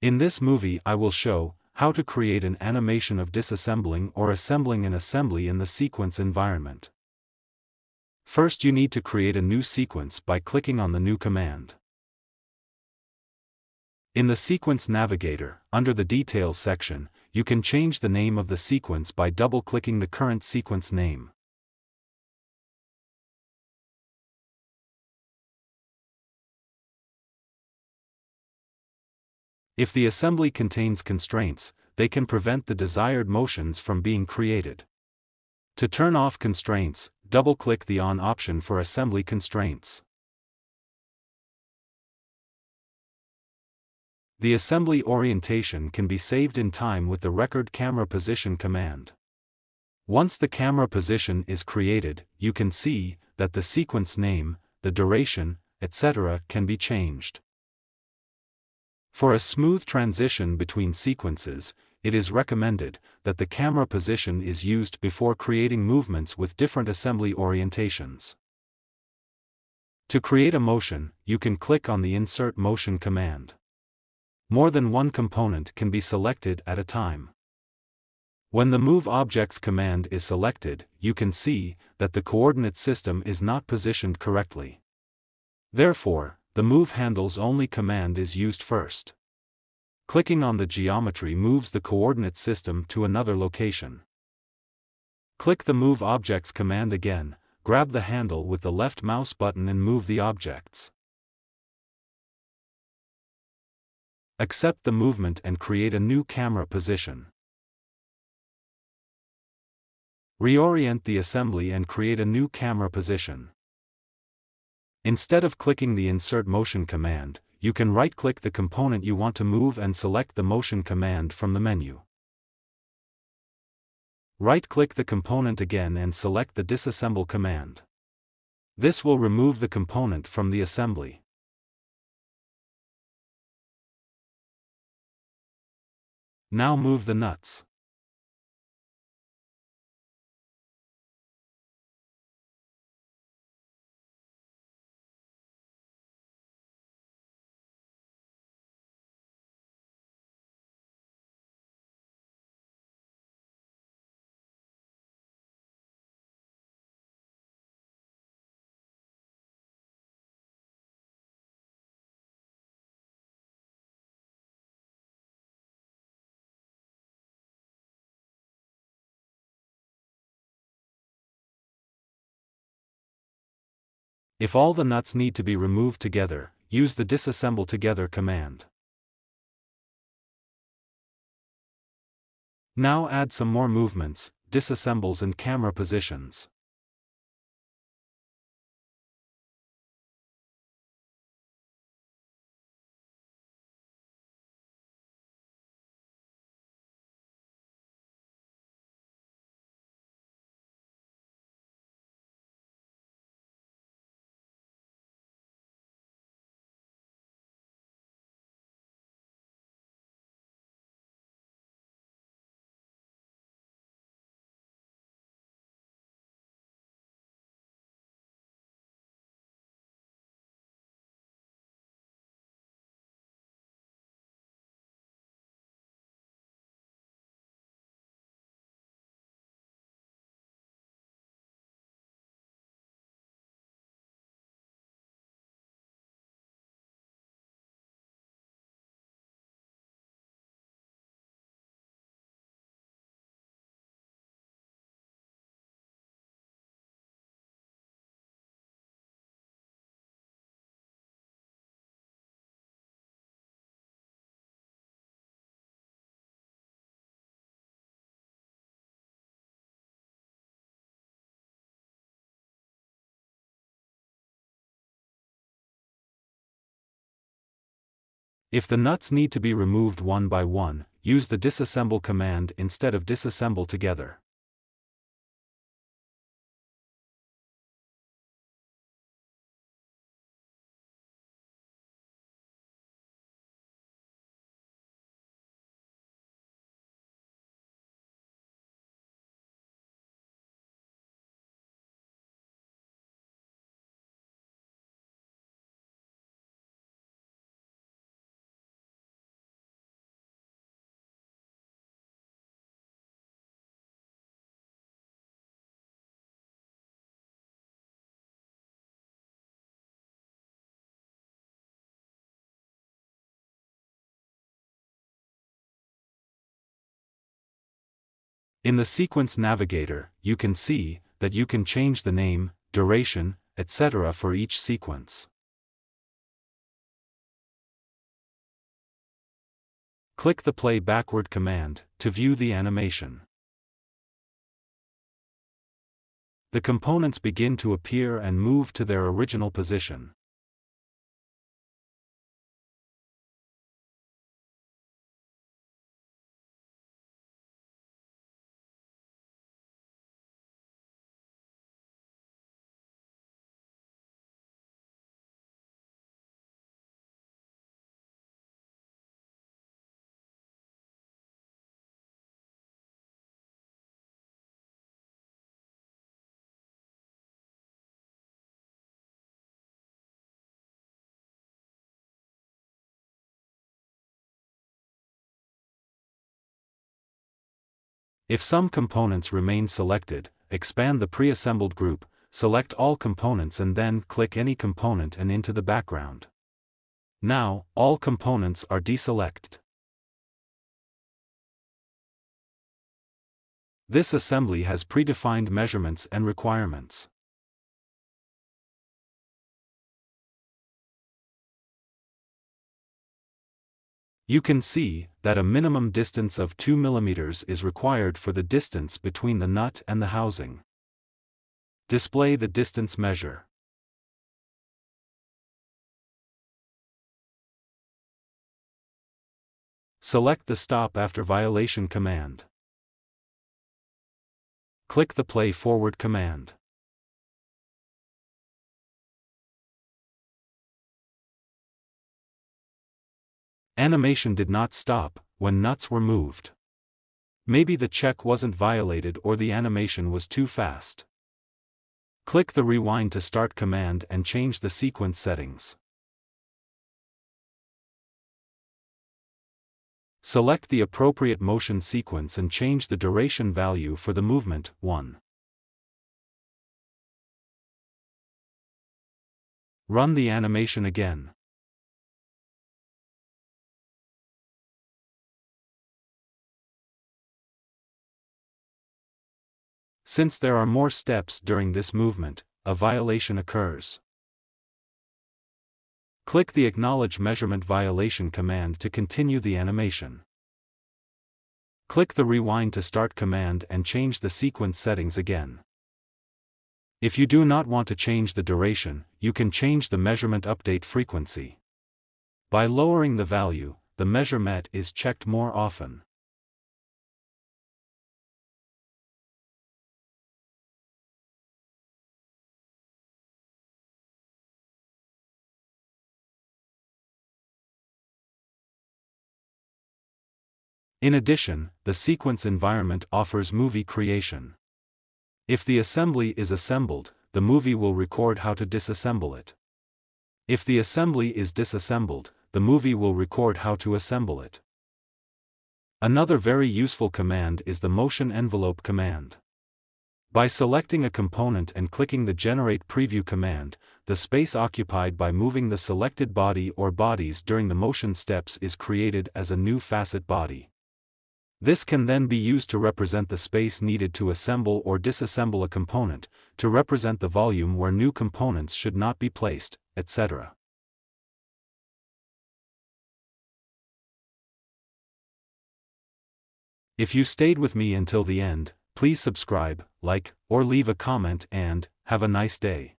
In this movie I will show how to create an animation of disassembling or assembling an assembly in the sequence environment. First you need to create a new sequence by clicking on the New command. In the Sequence Navigator, under the Details section, you can change the name of the sequence by double-clicking the current sequence name. If the assembly contains constraints, they can prevent the desired motions from being created. To turn off constraints, double-click the On option for assembly constraints. The assembly orientation can be saved in time with the Record Camera Position command. Once the camera position is created, you can see that the sequence name, the duration, etc. can be changed. For a smooth transition between sequences, it is recommended that the camera position is used before creating movements with different assembly orientations. To create a motion, you can click on the Insert Motion command. More than one component can be selected at a time. When the Move Objects command is selected, you can see that the coordinate system is not positioned correctly. Therefore, the Move Handles Only command is used first. Clicking on the geometry moves the coordinate system to another location. Click the Move Objects command again, grab the handle with the left mouse button and move the objects. Accept the movement and create a new camera position. Reorient the assembly and create a new camera position. Instead of clicking the Insert Motion command, you can right-click the component you want to move and select the Motion command from the menu. Right-click the component again and select the Disassemble command. This will remove the component from the assembly. Now move the nuts. If all the nuts need to be removed together, use the Disassemble Together command. Now add some more movements, disassembles and camera positions. If the nuts need to be removed one by one, use the Disassemble command instead of Disassemble Together. In the Sequence Navigator, you can see that you can change the name, duration, etc. for each sequence. Click the Play Backward command to view the animation. The components begin to appear and move to their original position. If some components remain selected, expand the pre-assembled group, select all components and then click any component and into the background. Now, all components are deselected. This assembly has predefined measurements and requirements. You can see that a minimum distance of 2 mm is required for the distance between the nut and the housing. Display the distance measure. Select the Stop After Violation command. Click the Play Forward command. Animation did not stop when nuts were moved. Maybe the check wasn't violated or the animation was too fast. Click the Rewind to Start command and change the sequence settings. Select the appropriate motion sequence and change the duration value for the movement 1. Run the animation again. Since there are more steps during this movement, a violation occurs. Click the Acknowledge Measurement Violation command to continue the animation. Click the Rewind to Start command and change the sequence settings again. If you do not want to change the duration, you can change the measurement update frequency. By lowering the value, the measure met is checked more often. In addition, the sequence environment offers movie creation. If the assembly is assembled, the movie will record how to disassemble it. If the assembly is disassembled, the movie will record how to assemble it. Another very useful command is the Motion Envelope command. By selecting a component and clicking the Generate Preview command, the space occupied by moving the selected body or bodies during the motion steps is created as a new facet body. This can then be used to represent the space needed to assemble or disassemble a component, to represent the volume where new components should not be placed, etc. If you stayed with me until the end, please subscribe, like, or leave a comment and have a nice day.